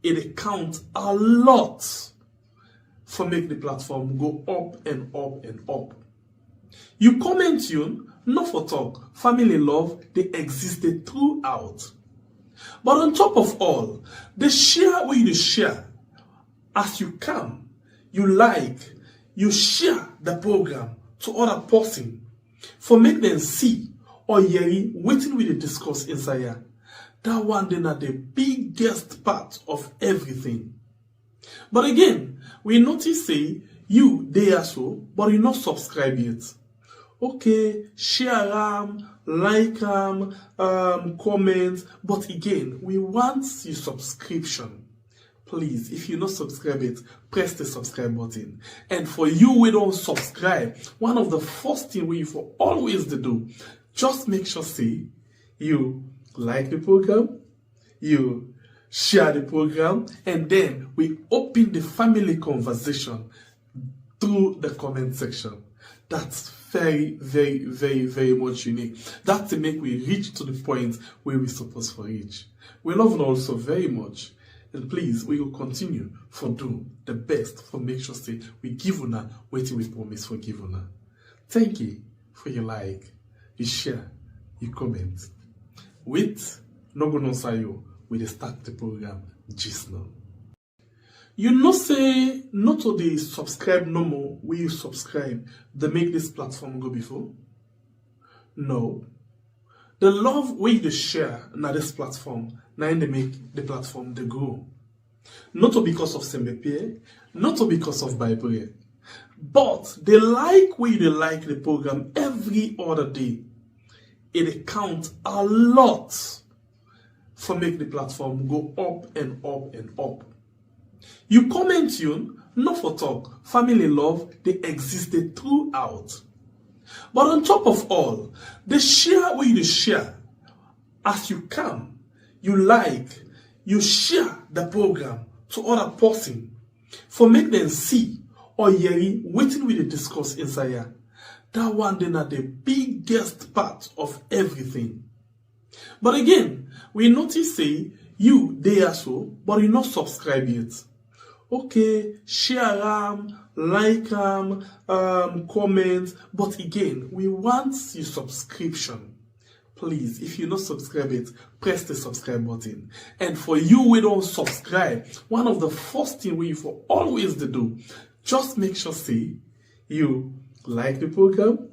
it counts a lot for make the platform go up and up and up. You comment tune, not for talk, family love, they existed throughout. But on top of all, the share where you share, as you come, you like, you share the program to other person for make them see or hear waiting with the discourse inside here. That one then are the biggest part of everything. But again, we notice say you there so, but you not subscribe yet. Okay, share like comment, but again, we want your subscription. Please, if you not subscribe it, press the subscribe button. And for you we don't subscribe, one of the first thing we for always to do, just make sure say you like the program, you share the program, and then we open the family conversation through the comment section. That's very, very, very, very much unique. That's to make we reach to the point where we're supposed to reach. We love it also very much. And please, we will continue for do the best for make sure say we give una what we promise for give una. Thank you for your like, your share, your comment. With no go no sayo, we start the program just now. You know say not to the subscribe no more will you subscribe to make this platform go before? No. The love we the share na this platform, now they make the platform they grow. Not because of Sembepe, not because of Bible, but they like we they like the program every other day. It counts a lot for make the platform go up and up and up. You comment tune, not for talk, family love, they existed throughout. But on top of all, the share where you share, as you come, you like, you share the program to other person for make them see or hear waiting with the discourse inside here. That one then are the biggest part of everything. But again, we notice say you there so, but you not subscribe yet. Okay, share like comment, but again, we want your subscription. Please, if you not subscribe it, press the subscribe button. And for you we don't subscribe, one of the first thing we for always to do, just make sure say you like the program,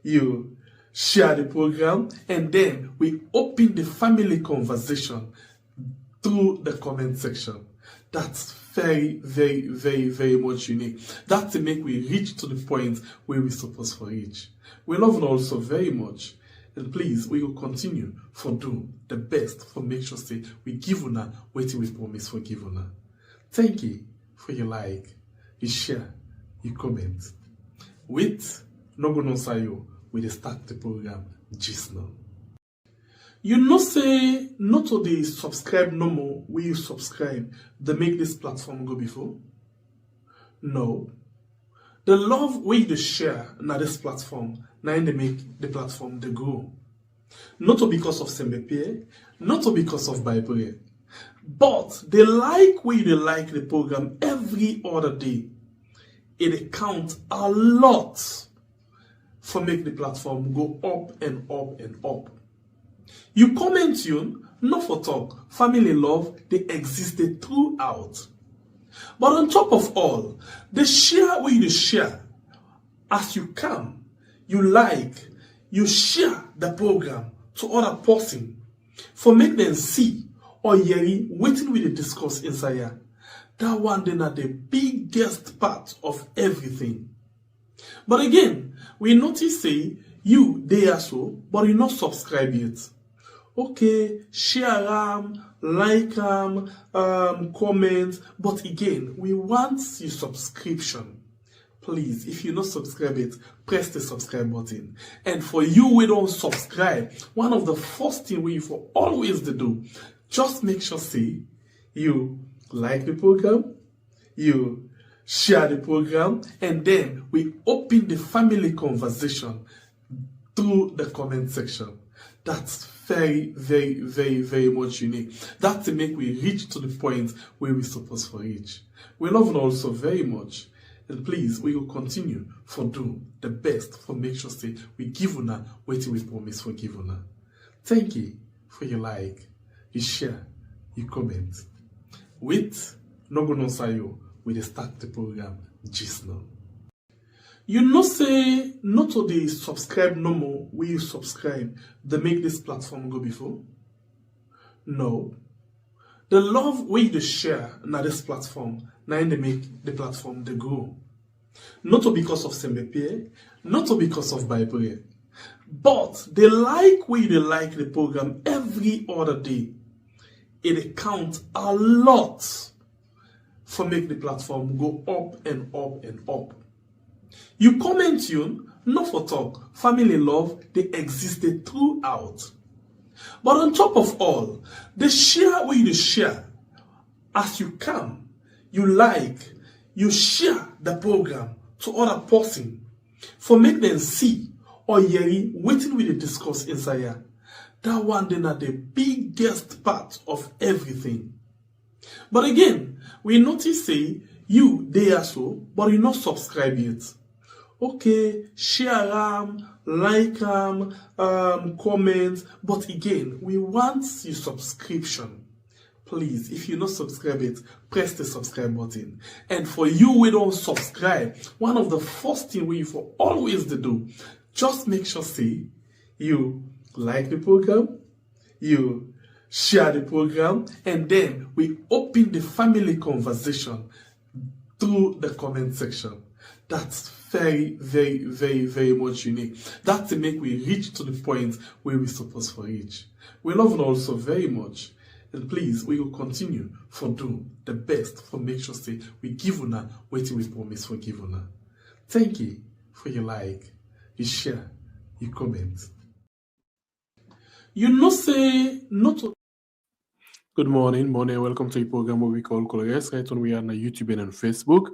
you share the program, and then we open the family conversation through the comment section. That's very, very, very, very much unique. That's to make we reach to the point where we're supposed to reach. We love it also very much. And please, we will continue for do the best for make sure say we give una what we promise for give una. Thank you for your like, your share, your comment. With no go no sayo, we start the program just now. You know say not to the subscribe no more will you subscribe to make this platform go before? No. The love we the share na this platform, now they make the platform they grow. Not because of Sembepe, not because of Bible, but they like we they like the program every other day. It counts a lot for make the platform go up and up and up. You comment tune, not for talk, family love, they existed throughout. But on top of all, the share where you share, as you come, you like, you share the program to other person for make them see or hear waiting with the discourse inside here. That one then are the biggest part of everything. But again, we notice say you there so, but you not subscribe yet. Okay, share like comment, but again, we want your subscription. Please, if you not subscribe it, press the subscribe button. And for you we don't subscribe, one of the first thing we for always to do, just make sure say you like the program, you share the program, and then we open the family conversation through the comment section. That's very, very, very, very much unique. That's to make we reach to the point where we're supposed to reach. We love you also very much. And please, we will continue for do the best for make sure say we give una what we promise for give una. Thank you for your like, you share, you comment. With no go no sayo, we start the program just now. You know say not to the subscribe no more, will you subscribe they make this platform go before? No. The love we they share na this platform, now they make the platform they grow. Not because of Sembepe, not because of Bible, but they like we they like the program every other day. It counts a lot for make the platform go up and up and up. You comment tune, not for talk, family love, they existed throughout. But on top of all, the share where you share, as you come, you like, you share the program to other person for make them see or hear waiting with the discourse inside here. That one then are the biggest part of everything. But again, we notice say you there so, but you not subscribe yet. Okay, share like comment, but again, we want your subscription. Please, if you not subscribe it, press the subscribe button. And for you we don't subscribe, one of the first thing we for always to do, just make sure say you like the program, you share the program, and then we open the family conversation through the comment section. That's very, very, very, very much unique. That's to make we reach to the point where we're supposed to reach. We love you also very much. And please, we will continue for do the best for make sure say we give una what we promise for give una. Thank you for your like, you share, you comment. You know say not to Good morning, welcome to the program what we call Colors. Right on we are on YouTube and on Facebook.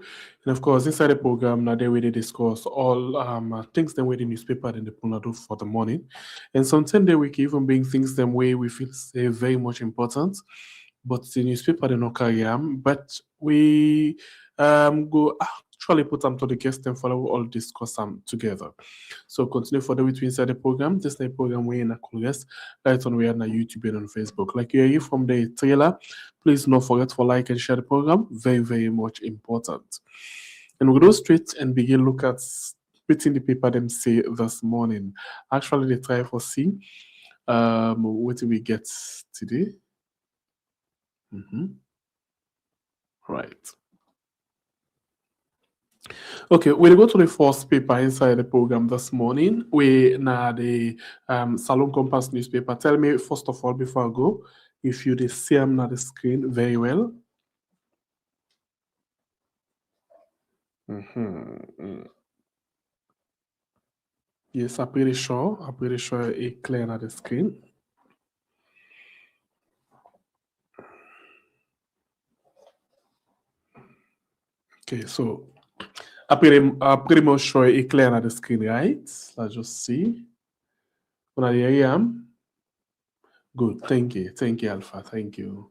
And of course, inside the program, now they will discuss all things that we the newspaper and the punado for the morning. And sometimes they will even bring things them way we feel say very much important. But the newspaper they not carry them. But we go actually put them to the guest and follow all discuss them together. So continue for the week inside the program. This is the program we in a Congress. Right on we are on YouTube and on Facebook. Like you hear from the trailer, please don't forget to like and share the program. Very, very much important. And we go straight and begin look at within the paper them say this morning. Actually, they try for see what do we get today. Right. Okay, we'll go to the first paper inside the program this morning. We now the Salon Compass newspaper. Tell me first of all before I go, if you see them on the screen very well. Yes, I'm pretty sure it's clear on the screen. Okay, so I'm pretty much sure it's clear on the screen, right? Let's just see. When I am. Good, thank you, Alpha, thank you.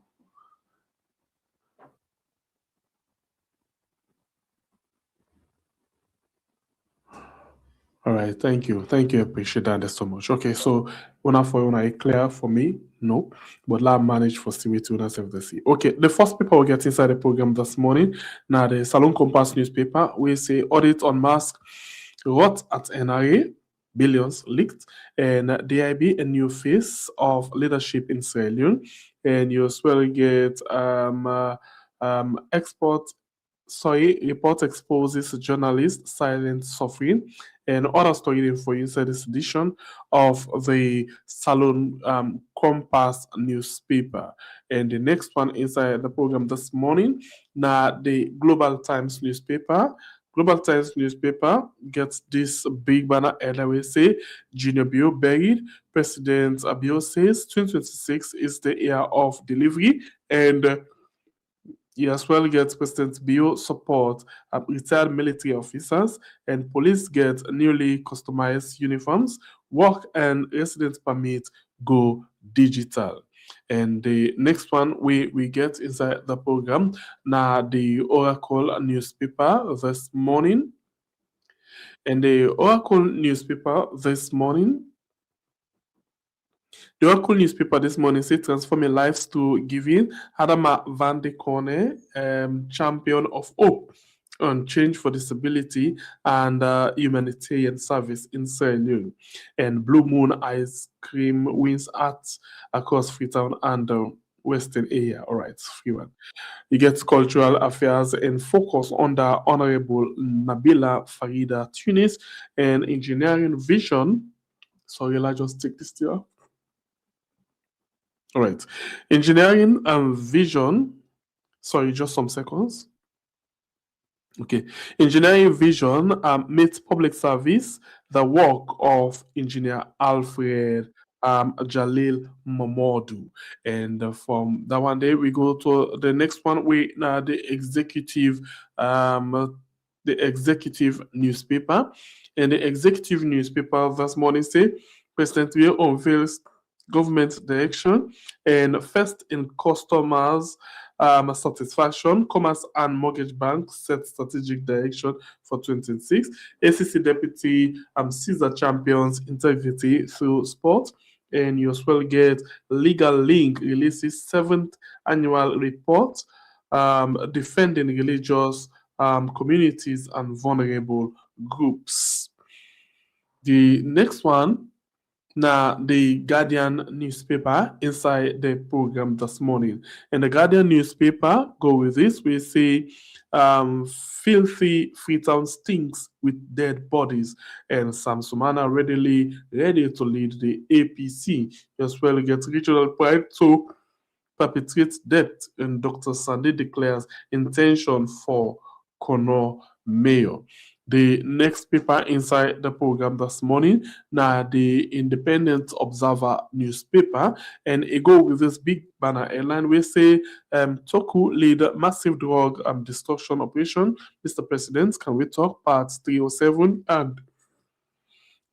All right, thank you, appreciate that so much. Okay, so when I clear for me, no, but let manage for CW to see. Okay, the first paper we get inside the program this morning. Now the Salon Compass newspaper, we say audit on mask, rot at NRA, billions leaked, and DIB a new face of leadership in Sierra Leone, and you as well get report exposes journalist silent suffering, and other story for inside this edition of the Salon Compass newspaper. And the next one inside the program this morning, now the Global Times newspaper. Global Times newspaper gets this big banner and I will say Junior Bio buried. President Bio says 2026 is the year of delivery, and he as well gets President Bio support retired military officers, and police get newly customized uniforms, work and residence permit go digital. And the next one we get inside the program now the Oracle newspaper this morning. And the Oracle newspaper this morning, the Oracle newspaper this morning said transforming lives to giving. Adama Van de Corne, champion of hope on change for disability and humanitarian service in Sierra Leone. And Blue Moon ice cream wins arts across Freetown and Western area. All right, free one. You get cultural affairs and focus on the Honorable Nabila Farida Tunis and engineering vision. Sorry, I'll just take this here. All right. Engineering and vision. Sorry, just some seconds. Okay. Engineering vision meets public service, the work of engineer Alfred Jalil Mamodu. And from that one day, we go to the next one. We now the executive newspaper. And the executive newspaper this morning say President Will unveils government direction and first in customers satisfaction. Commerce and Mortgage Bank set strategic direction for 2026. ACC Deputy Caesar champions integrity through sport. And you as well get Legal Link releases 7th annual report defending religious communities and vulnerable groups. The next one, now the Guardian newspaper inside the program this morning. And the Guardian newspaper, go with this, we say filthy Freetown stinks with dead bodies. And Sam Sumana ready to lead the APC. As well get regional pride to perpetrate debt. And Dr. Sandy declares intention for Kono Mayor. The next paper inside the program this morning, now the Independent Observer newspaper, and it go with this big banner headline. We say Toku lead massive drug destruction operation. Mr. President, can we talk parts 307 and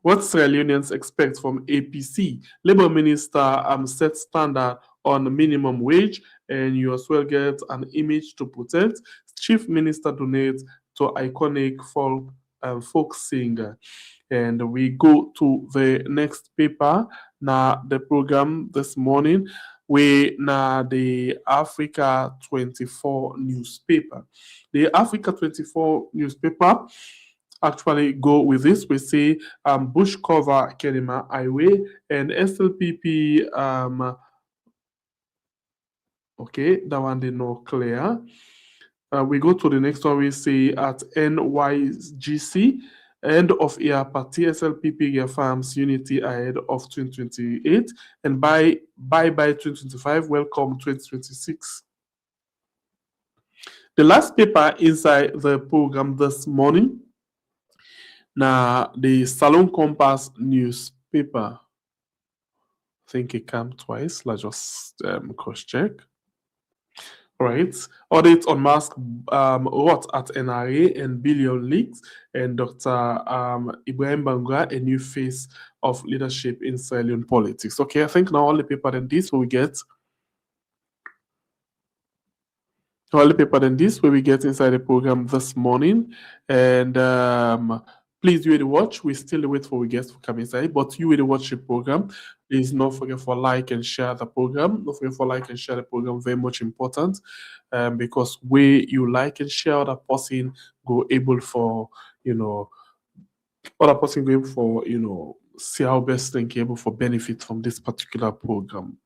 what Sierra Leoneans expect from APC? Labour Minister set standard on minimum wage, and you as well get an image to protect. Chief Minister donates to iconic folk singer. And we go to the next paper. Now the program this morning, we now the Africa 24 newspaper. The Africa 24 newspaper actually go with this. We say bush cover Kenema Highway and SLPP. Okay, that one they know clear. We go to the next one. We say at NYGC, end of year party SLPP farms unity ahead of 2028 and bye 2025. Welcome 2026. The last paper inside the program this morning. Now the Salon Compass newspaper. I think it came twice. Let's just cross check. Right, audit on mask rot at NRA and billion leaks, and Dr. Ibrahim Bangura, a new face of leadership in Sierra Leone politics. Okay, I think now all the paper than this we get. All the paper than this where we get inside the program this morning, and please do the watch. We still wait for we guests to come inside, but you will watch the program. Please don't forget for like and share the program. Don't forget for like and share the program. Very much important, because where you like and share, other person go able for other person go able for see how best they can able for benefit from this particular program.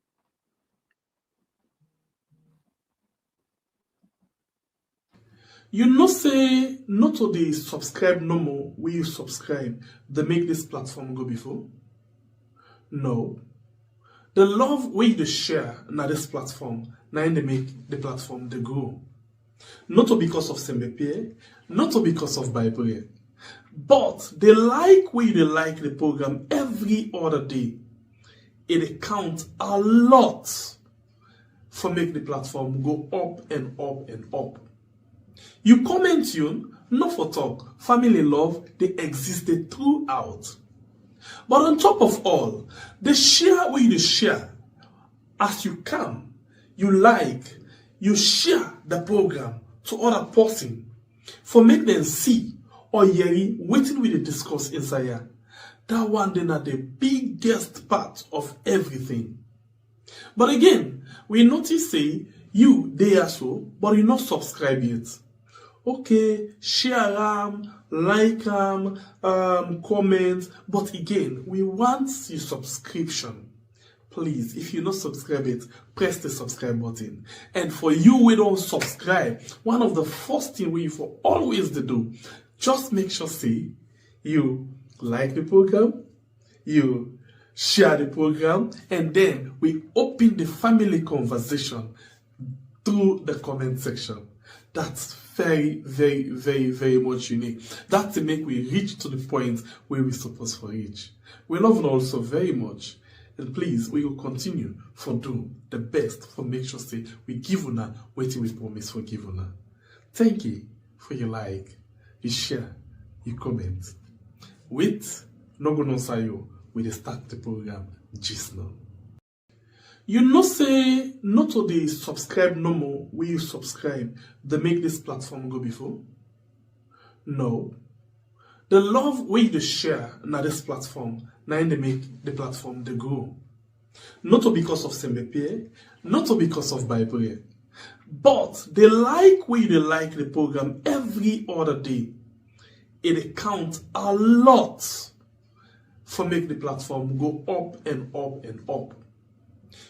You know, say not to the subscribe no more. Will you subscribe? They make this platform go before? No. The love where you share now this platform, now they make the platform they grow. Not because of Sembepie, not because of Bible, but they like where they like the program every other day. It counts a lot for make the platform go up and up and up. You comment tune, not for talk, family love, they existed throughout. But on top of all, the share where you share as you can, you like, you share the program to other person for make them see or hear waiting with the discourse inside here. That one then are the biggest part of everything. But again, we notice say you there so, but you not subscribe yet. Okay, share like comment, but again, we want your subscription. Please, if you not subscribe it, press the subscribe button. And for you we don't subscribe, one of the first thing we for always to do, just make sure say you like the program, you share the program, and then we open the family conversation through the comment section. That's very, very, very, very much unique. That's to make we reach to the point where we're supposed to reach. We love you also very much. And please, we will continue for do the best for make sure say we give una waiting we promise for give una. Thank you for your like, your share, your comment. With no gonna say you we start the program just now. You know say not to the subscribe no more will you subscribe they make this platform go before? No. The love way they share na this platform, now they make the platform they grow. Not because of Sembepe, not because of Bible, but they like way they like the program every other day. It counts a lot for make the platform go up and up and up.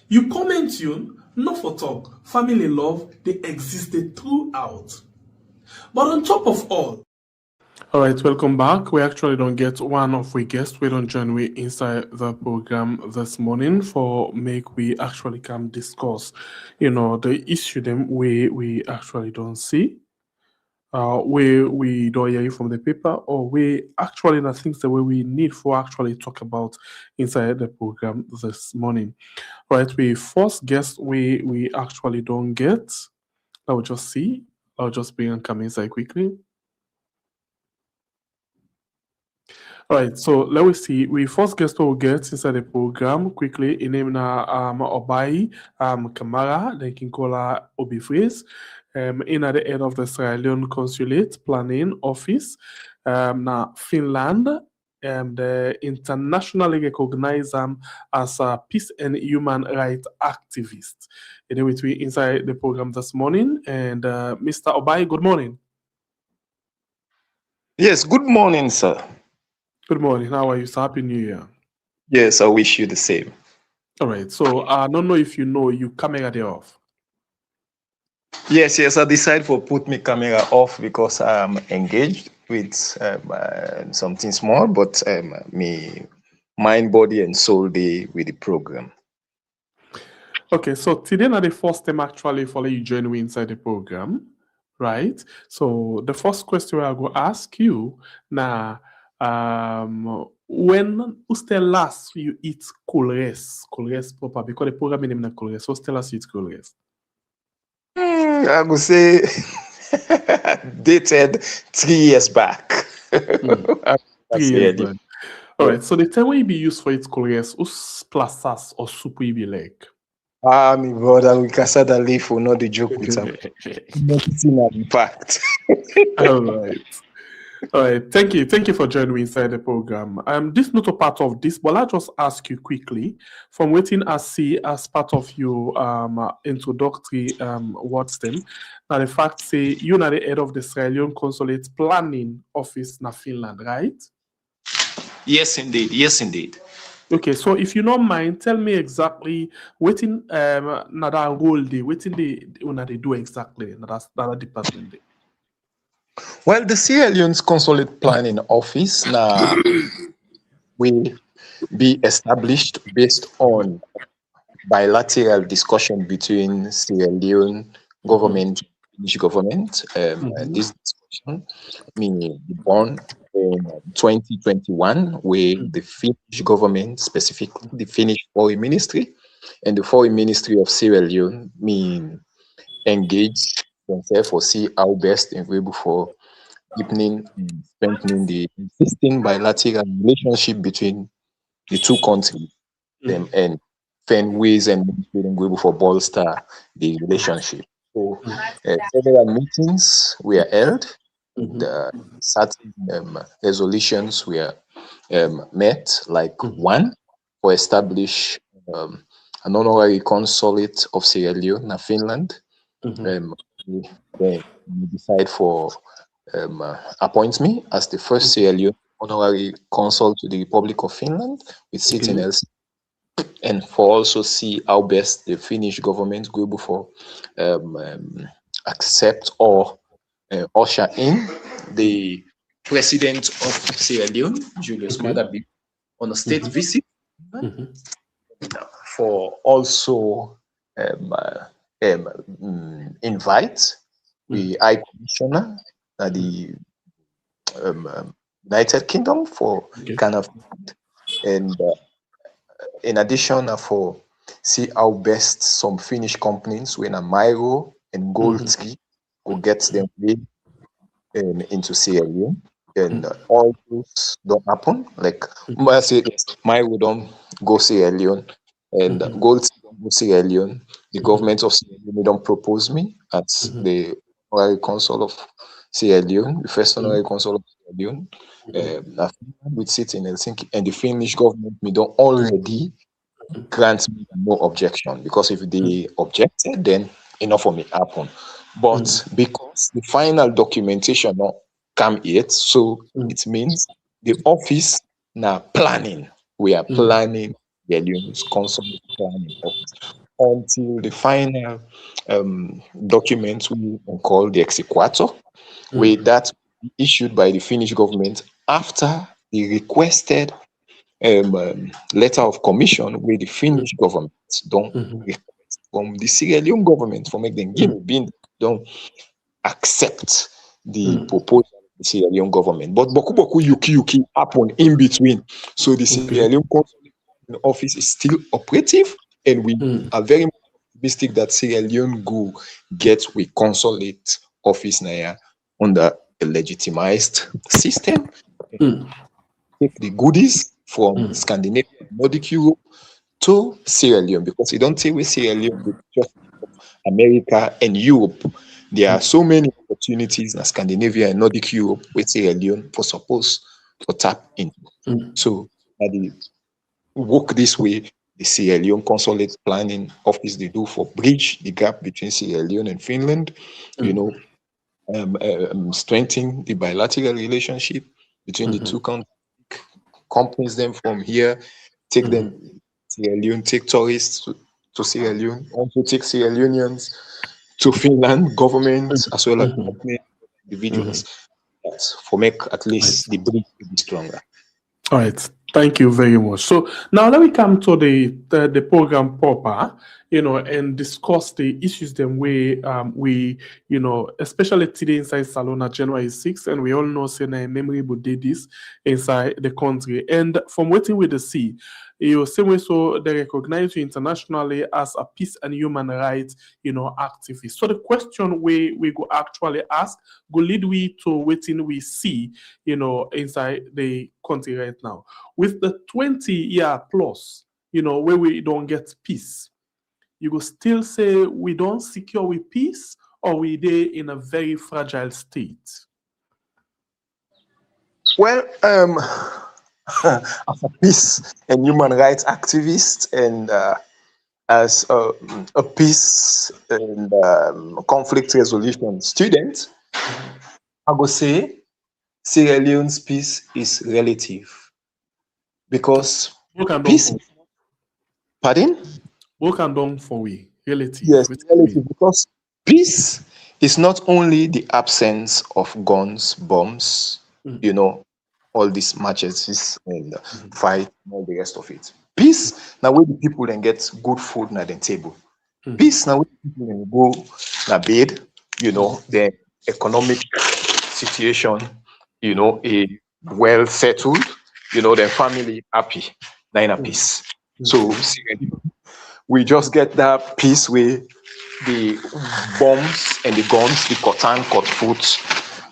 You comment tune, not for talk, family love, they existed throughout. But on top of all, alright, welcome back. We actually don't get one of we guests. We don't join we inside the program this morning for make we actually come discuss, the issue them we actually don't see. We don't hear it from the paper, or we actually the things that we need for actually talk about inside the program this morning. Right, we first guest we actually don't get. I'll just see. I'll just bring and come inside quickly. All right, so let me see. We first guest will get inside the program quickly. In name na Obai Kamara, they can call her Obifreeze. In at the head of the Sierra Leone Consulate Planning Office, na Finland, the internationally recognized as a peace and human rights activist. Anyway, we inside the program this morning, and Mr. Obai, good morning. Yes, good morning, sir. Good morning. How are you? So happy New Year. Yes, I wish you the same. All right. So I don't know if you know you camera there off. Yes, I decided for put my camera off because I'm engaged with something small, but me mind, body, and soul day with the program. Okay, so today not the first time actually for you join me inside the program, right? So the first question I go ask you now, when was the last you eat colores proper? Because the program name is colores. What's the last you eat colores? I would say dated 3 years back. 3 years back. All right. So the time when you be used for its colores, us plasas or soup you be like. My brother, we can start a leaf for not the joke with him. Noticing an impact. All right. All right, thank you for joining me inside the program. This is not a part of this, but I'll just ask you quickly from waiting I see as part of your introductory words them. Now the fact say you're not the head of the Sierra Leone Consolidate Planning Office in Finland, right? Yes, indeed. Okay, so if you don't mind, tell me exactly waiting that role they waiting they do exactly that department they. Well, the Sierra Leone's Consolidate Planning Office now will be established based on bilateral discussion between Sierra Leone government and Finnish government. This discussion meaning born in 2021, where the Finnish government, specifically the Finnish Foreign Ministry and the Foreign Ministry of Sierra Leone, engage themselves or see how best available for deepening and strengthening the existing bilateral relationship between the two countries, them and find ways and means we for bolster the relationship. So several meetings were held. The certain resolutions were met, like one for establish an honorary consulate of Sierra Leone in Finland. We decide for appoint me as the first Sierra Leone honorary consul to the Republic of Finland with seat in Helsinki, and for also see how best the Finnish government will able for accept or usher in the president of Sierra Leone, Julius Maada, on a state visit, for also invite the High Commissioner at the United Kingdom for kind of, and in addition for see how best some Finnish companies when a Miro and Goldski will get them into Sierra Leone, and all those don't happen. Like I say, Miro don't go Sierra Leone, and Goldski don't go Sierra Leone. The government of Sierra Leone don't propose me as the honorary consul of Sierra Leone, the first honorary consul of Sierra Leone. With seat in Helsinki, and the Finnish government me don't already grant me no objection, because if they objected, then enough for me happen. But because the final documentation not come yet, so it means the office now planning. We are planning the Leone's consulate planning office until the final documents we call the exequatur, with that issued by the Finnish government after the requested letter of commission where the Finnish government don't request from the Sierra Leone government for make them don't accept the proposal of the Sierra Leone government. But boku yuki happen in between. So the Sierra Leone consulate office is still operative, and we are very optimistic that Sierra Leone go get with consulate office now under a legitimized system. Take the goodies from Scandinavia, Nordic Europe to Sierra Leone, because you don't take with Sierra Leone with just America and Europe. There are so many opportunities in Scandinavia and Nordic Europe with Sierra Leone for suppose to tap into. So the work this way, the Sierra Leone consulate planning office they do for bridge the gap between Sierra Leone and Finland, strengthen the bilateral relationship between the two companies. Them from here, take them Sierra Leone, take tourists to Sierra Leone, also take Sierra Leoneans to Finland, government as well as individuals, for make at least the bridge to be stronger. All right. Thank you very much. So now let me come to the program proper, and discuss the issues them way we, especially today inside Salona January 6th, and we all know saying memorable days inside the country. And from waiting with the sea, same way so they recognize you internationally as a peace and human rights, activist. So the question we go actually ask go lead we to waiting we see, inside the country right now. With the 20-year plus, where we don't get peace, you go still say we don't secure with peace, or we there in a very fragile state? Well, as a peace and human rights activist, and as a peace and conflict resolution student, I go say Sierra Leone's peace is relative. Because peace, pardon? What can done for we relative? Yes, relative, because peace is not only the absence of guns, bombs, all these matches and fight, all the rest of it. Peace now where the people then get good food na the table. Peace now where the people then go na bed, the economic situation, a well settled, their family happy, now in a peace. So we just get that peace where the bombs and the guns, the cut foot,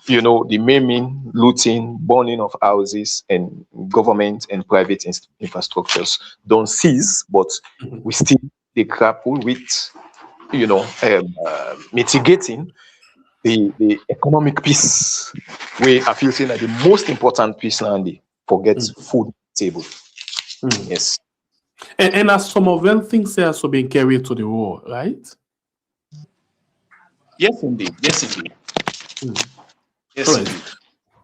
the maiming, looting, burning of houses and government and private infrastructures don't cease, but we still they grapple with, mitigating the economic piece. We I feel saying that the most important piece now they forget food table. Yes. And as some of them things are also being carried to the war, right? Yes, indeed. Yes, indeed. Yes, All right. indeed.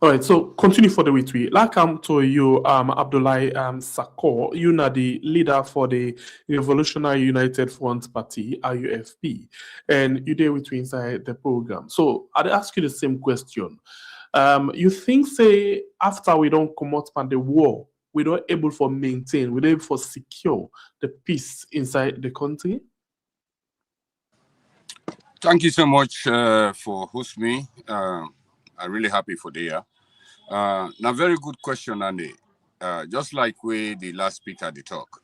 All right, so continue for the way to like I'm to you, Abdullahi Sakor, you are the leader for the Revolutionary United Front Party, RUFP, and you there with me inside the program. So I'd ask you the same question. You think, say, after we don't come out from the war, we don't able for maintain, we don't able for secure the peace inside the country? Thank you so much for hosting me. I'm really happy for the year. Now, very good question, Andy. Just like we the last speaker the talk.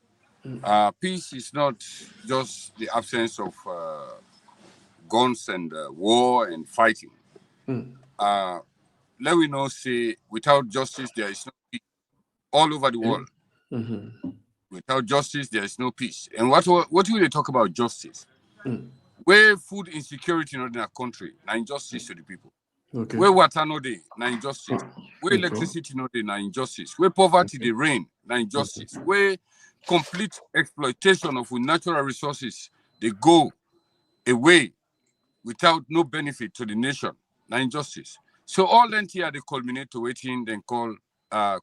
Peace is not just the absence of guns and war and fighting. Let we know say without justice there is no peace all over the world. Without justice there is no peace. And what will they talk about justice? Where food insecurity in our country, now injustice to the people. Okay. Where water no day, now injustice. Where electricity no day, now injustice. Where poverty they reign, now injustice. Where complete exploitation of natural resources they go away without no benefit to the nation, now injustice. So all that here they culminate to waiting then call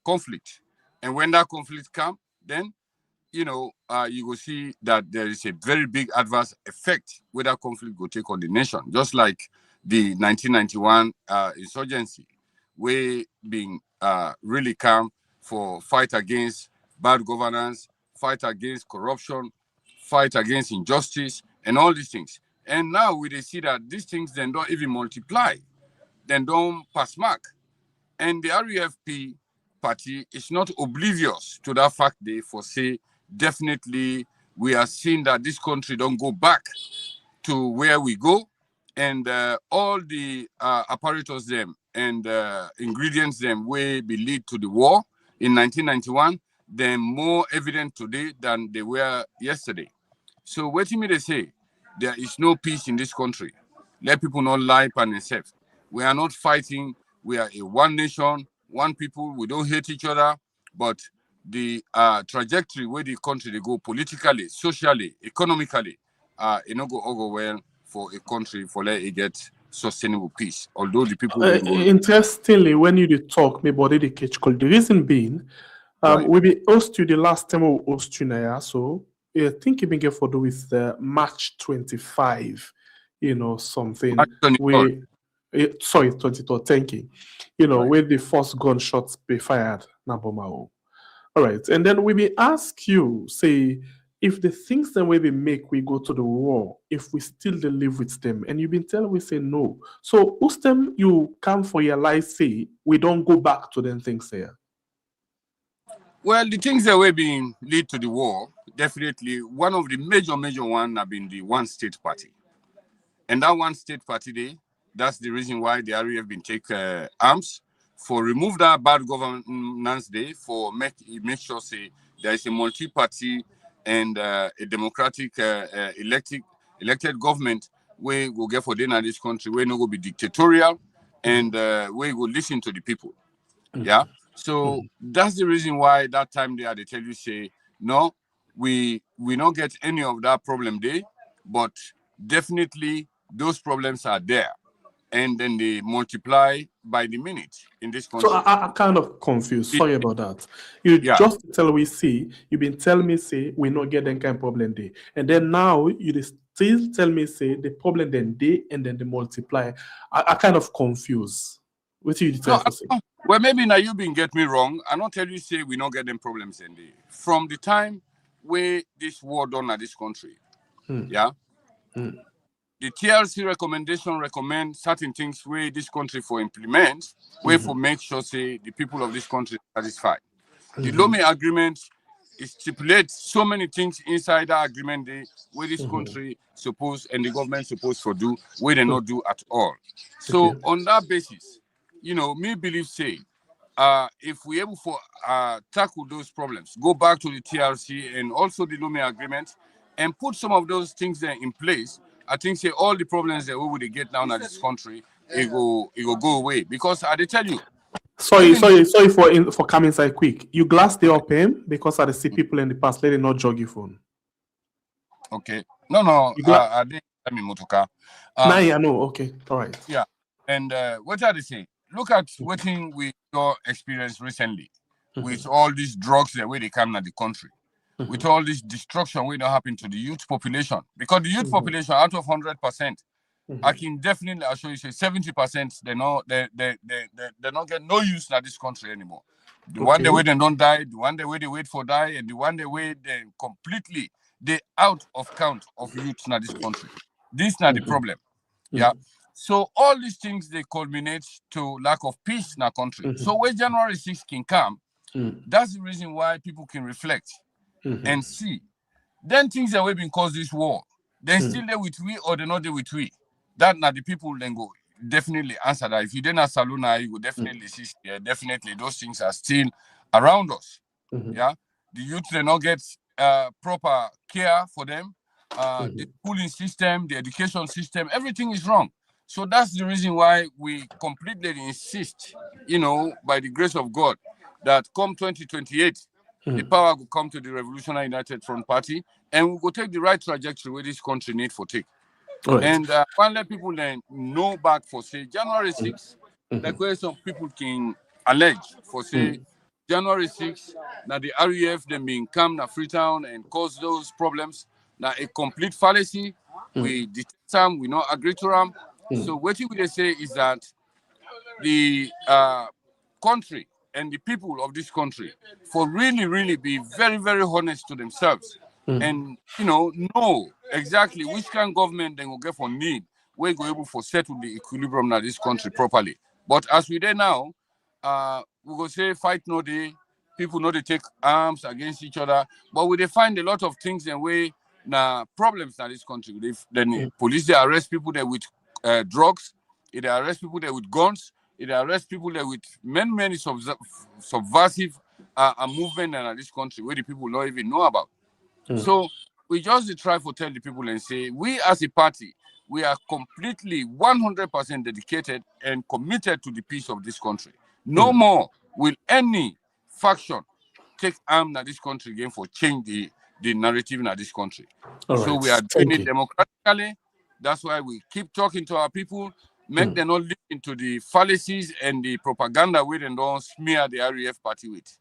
conflict. And when that conflict come, then you will see that there is a very big adverse effect where that conflict will take on the nation, just like the 1991 insurgency, where being really come for fight against bad governance, fight against corruption, fight against injustice, and all these things. And now we see that these things then don't even multiply, then don't pass mark. And the RUFP party is not oblivious to that fact they foresee. Definitely, we are seeing that this country don't go back to where we go, and all the apparatus them and ingredients them will be lead to the war in 1991. They're more evident today than they were yesterday. So what do you mean they say? There is no peace in this country. Let people not lie upon themselves. We are not fighting. We are a one nation, one people. We don't hate each other, but the trajectory where the country they go politically, socially, economically, it not go well for a country for let it get sustainable peace. Although the people interestingly, when you talk, me body the catch call. The reason being, we be host you the last time we host you now, so I think it been get for do with the March 25, something. Sorry, 23rd, thank you. Where the first gunshots be fired, Nabomao. All right, and then we may ask you, say, if the things that we make, we go to the war, if we still live with them, and you've been telling we say no. So, who's them you come for your life, say, we don't go back to them things there? Well, the things that were being lead to the war, definitely one of the major one have been the one state party. And that one state party day, that's the reason why the RUF been take arms for remove that bad governance day, for make sure say there is a multi-party and a democratic elected government where we'll get for dinner in this country, where no go be dictatorial and where we will listen to the people. Yeah. So that's the reason why that time they tell you say, no, we don't get any of that problem there, but definitely those problems are there. And then they multiply by the minute in this country. So I'm kind of confused. Sorry about that. You just tell we see, you've been telling me say we not get that kind of problem there. And then now you still tell me say the problem then they and then they multiply. I kind of confused. What do you tell to say? Well, maybe now you been get me wrong. I don't tell you say we not get them problems in there. From the time where this war done at this country, the TRC recommendation recommend certain things where this country for implement, where for make sure say the people of this country are satisfied. The LEONE agreement stipulates so many things inside that agreement where this country supposed and the government supposed to do, where they not do at all. So on that basis, me believe say, if we able for tackle those problems, go back to the TRC and also the LOME agreement, and put some of those things there in place, I think say all the problems that we would get now in this country, it will go away. Because I tell you, Sorry for coming inside quick. You glass the up him because I see people in the past, let it not jog your phone. Okay. No, I didn't tell me motoka. Now I know, okay, all right. Yeah. And what are they saying? Look at what we your experience recently with all these drugs that way they come in the country. With all this destruction we don't happen to the youth population. Because the youth population out of 100%, I can definitely assure you say 70% they don't get no use in this country anymore. The one day where they don't die, the one day where they wait for die, and the one day where they completely out of count of youth in this country. This is not the problem. Yeah. So all these things they culminate to lack of peace in our country. So when January 6th can come, that's the reason why people can reflect and see. Then things that we've been caused this war. Then still there with we or they're not there with we. That now the people then go definitely answer that. If you didn't ask Saluna, you would definitely see definitely those things are still around us. Yeah. The youth they not get proper care for them. The schooling system, the education system, everything is wrong. So that's the reason why we completely insist, by the grace of God, that come 2028, the power will come to the Revolutionary United Front Party, and we will take the right trajectory where this country need for take. Right. And one let people then know back for say January 6th, like where some people can allege for say January 6th, now the RUF then being come to Freetown and cause those problems. Now a complete fallacy. We detect them, we not agree to them. So what you would say is that the country and the people of this country for really be very, very honest to themselves and know exactly which kind of government they will get for need, we're going able to settle the equilibrium in this country properly. But as we there now, we go say fight no day, people know they take arms against each other, but we they find a lot of things and way problems in this country. Then police they arrest people there with drugs, they arrest people there with guns, they arrest people there with many subversive movement in this country where the people don't even know about. So we just try to tell the people and say, we as a party, we are completely 100% dedicated and committed to the peace of this country. No more will any faction take arm in this country again for change the narrative in this country. So we are doing it democratically. That's why we keep talking to our people, make them not listen to the fallacies and the propaganda we don't smear the REF party with.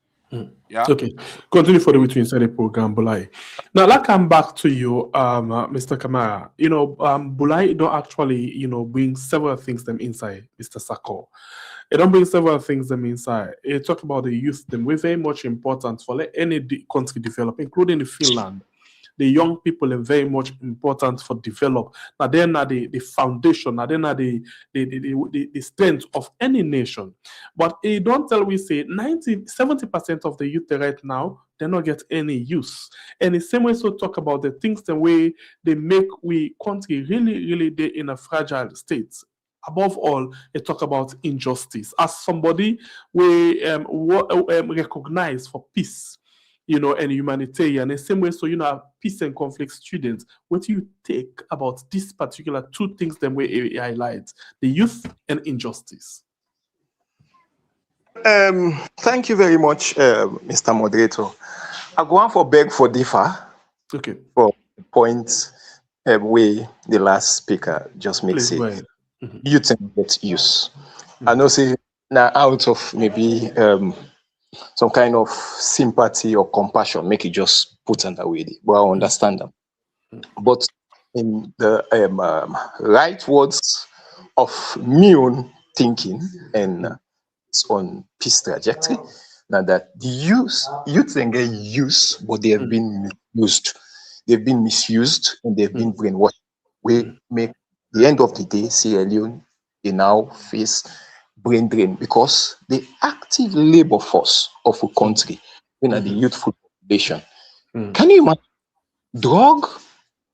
Yeah. Okay. Continue for the way to inside the program, Bulai. Now, let's come back to you, Mr. Kamara. Bulai don't actually, bring several things them inside, Mr. Sako. It don't bring several things them inside. It talk about the youth them. We're very much important for any country develop, including the Finland. The young people are very much important for develop. Now they're not the foundation. Now they're not the strength of any nation. But it don't tell we say 70% of the youth right now they not get any use. And the same way so talk about the things the way they make we country really they in a fragile state. Above all, they talk about injustice. As somebody we recognize for peace. And humanitarian. The same way, so peace and conflict students. What do you take about this particular two things that we highlight: the youth and injustice? Thank you very much, Mr. Moderator. I go on for beg for differ. Okay. For the point where the last speaker just makes it. Youth and get use. I know say now out of maybe some kind of sympathy or compassion, make it just put under way. But I understand them. But in the right words of me own thinking and its on peace trajectory, now that the youth can get use, but they have been misused. They've been misused and they've been brainwashed. We make the end of the day, Sierra Leone, they now face brain drain because the active labor force of a country, the youthful population. Can you imagine drug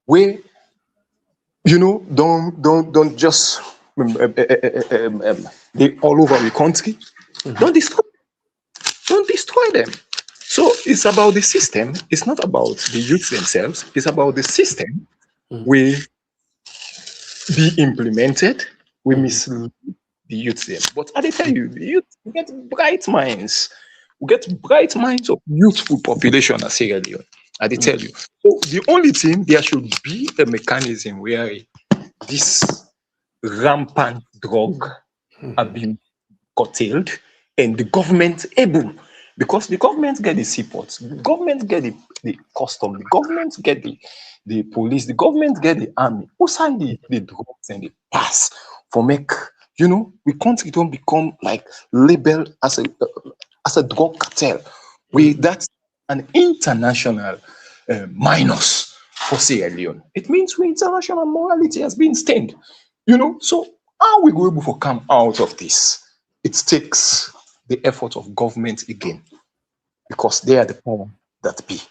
where don't just they all over the country. Don't destroy them. So it's about the system. It's not about the youths themselves. It's about the system. We be implemented. We mislead the youth them. But I tell you, the youth get bright minds. We get bright minds of youthful population as Sierra Leone. I tell you. So the only thing, there should be a mechanism where this rampant drug are being curtailed and the government able, because the government get the seaports, the government get the custom, the government get the police, the government get the army. Who sign the drugs and the pass for make, we country don't become like labeled as a drug cartel. That's an international minus for Sierra Leone. It means international morality has been stained. So how we go able to come out of this? It takes the effort of government again, because they are the power that be.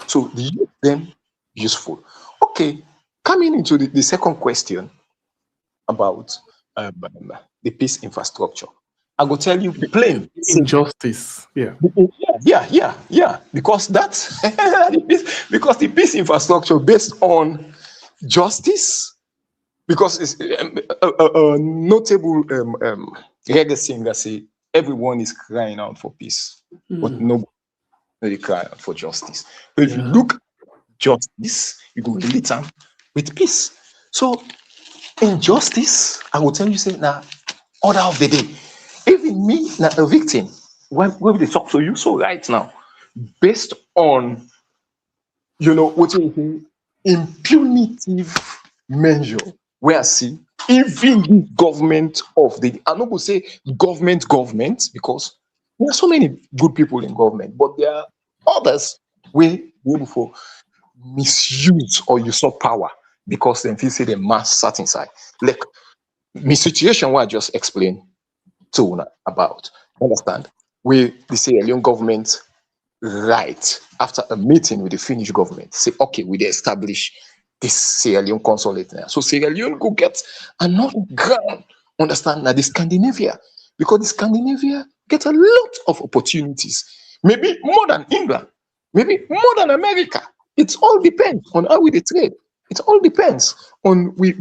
So the youth them useful. Okay, coming into the second question about the peace infrastructure. I go tell you plain injustice. Yeah. Because that's because the peace infrastructure based on justice, because it's a notable legacy that say everyone is crying out for peace, but nobody cry out for justice. So if you look at justice, you go relate them with peace. So injustice, I will tell you, say now, order of the day. Even me, now a victim, when they talk to you, so right now, based on what you say, impunitive measure, where I see even the government of the, I not go say government, because there are so many good people in government, but there are others where able for misuse or usurp power because they feel say they mass sat inside. Like my situation what I just explained to una about. Understand? We the Sierra Leone government right after a meeting with the Finnish government say, okay, we establish this Sierra Leone consulate now. So Sierra Leone go get another ground, understand, now the Scandinavia, because the Scandinavia get a lot of opportunities, maybe more than England, maybe more than America. It all depends on how we trade. It all depends on we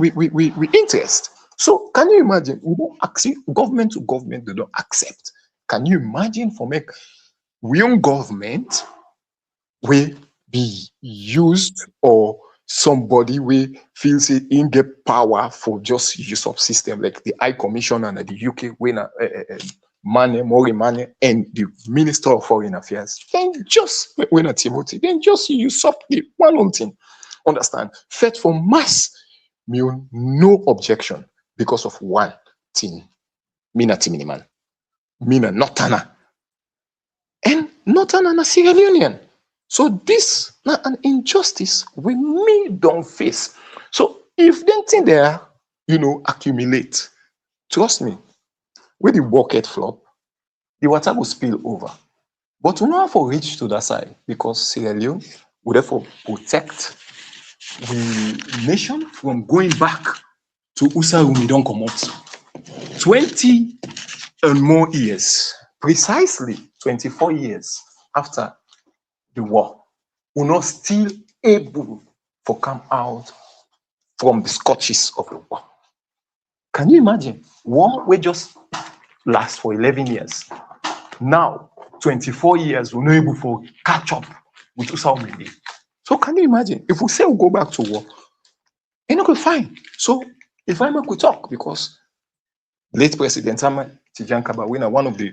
interest. So can you imagine? We don't accept government to government, they don't accept. Can you imagine for make real government will be used or somebody will feels it in get power for just use of system like the High Commissioner and the UK when Mori Mane and the Minister of Foreign Affairs, then just when Timothy, then just usurp the one thing. Understand? Fed for mass mean no objection because of one thing. Mina Timiniman. Mina Notana. And Notana na Sierra Leonean. So this na an injustice we me don't face. So if them thing there, accumulate, trust me, when the bucket flop, the water will spill over. But we don't have to reach to that side because Sierra Leone will therefore protect the nation from going back to Usarumi don't come out. 20 and more years, precisely 24 years after the war, we're not still able to come out from the scorches of the war. Can you imagine? War will just last for 11 years. Now, 24 years, we're not able to catch up with Usarumi. So can you imagine? If we say we'll go back to war, it's not going to fine. So if I could talk, because late President Tijan Kabawina, one of the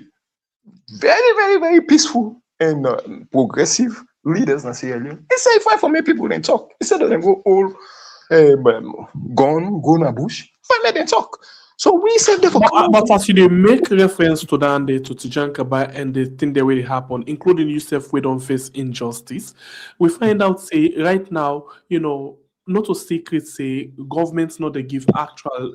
very, very, very peaceful and progressive leaders in Sierra Leone, he said, if I for me people then talk, instead of them go all go na bush, if I let them talk. So we said they for but as you make reference to that day to Tijan Kaba and the thing that will happen, including yourself, we don't face injustice. We find out say right now, not a secret say governments not they give actual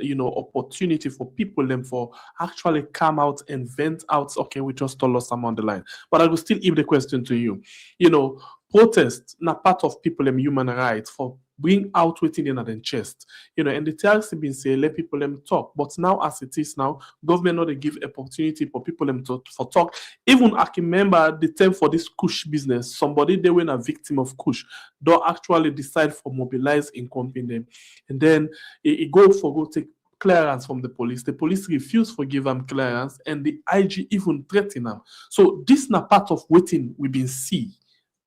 opportunity for people them for actually come out and vent out. Okay, we just told us some on the line, but I will still give the question to you. Protest na part of people and human rights for bring out waiting in at the chest. You know, and the TRC been say let people them talk. But now as it is now, government not they give opportunity for people them to for talk. Even I can remember the time for this Kush business, somebody they were a victim of Kush, don't actually decide for mobilize in company them. And then it go take clearance from the police. The police refuse to give them clearance, and the IG even threaten them. So this na part of waiting we've been see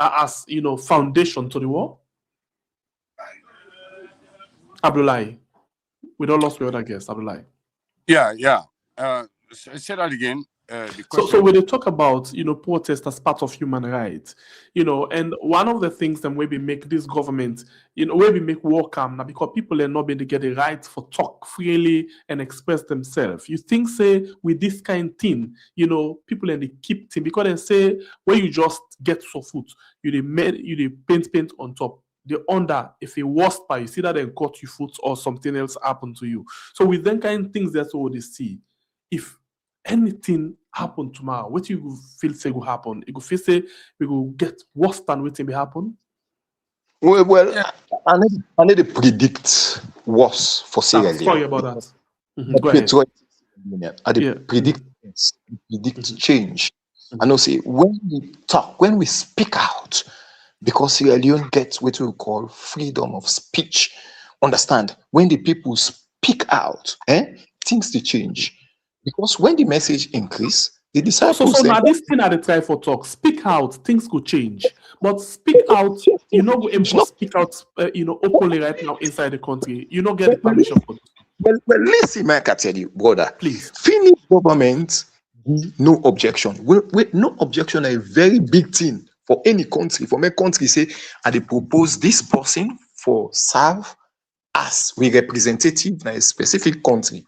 as you know foundation to the war. Abdullahi, we don't lost the other guest, Abdullahi. Yeah. Say that again. The question. So when they talk about protest as part of human rights, and one of the things that maybe make this government, maybe make war calm now because people are not being to get the right for talk freely and express themselves. You think say with this kind of thing, people in the keep thing because they say when you just get so food, you paint on top. The under, if it worst part, you see that they cut you foot or something else happen to you. So with them kind of things, that's what they see. If anything happen tomorrow, what you feel say will happen? You feel say we will get worse than what will happen? Well, yeah. I need to predict worse for Sierra Leone. Sorry about that. Go ahead. I predict change. I know say when we talk, when we speak out, because Sierra Leone gets what we call freedom of speech. Understand? When the people speak out, things to change. Because when the message increase, they decide. So now this thing at the try for talk. Speak out, things could change. But speak out, we aim to speak out, openly right now inside the country. You don't get the permission for this. Well, listen, man, I can tell you, brother. Please. Finnish government, no objection. With no objection, a very big thing for any country. For my country, say, they propose this person for serve as we representative in a specific country.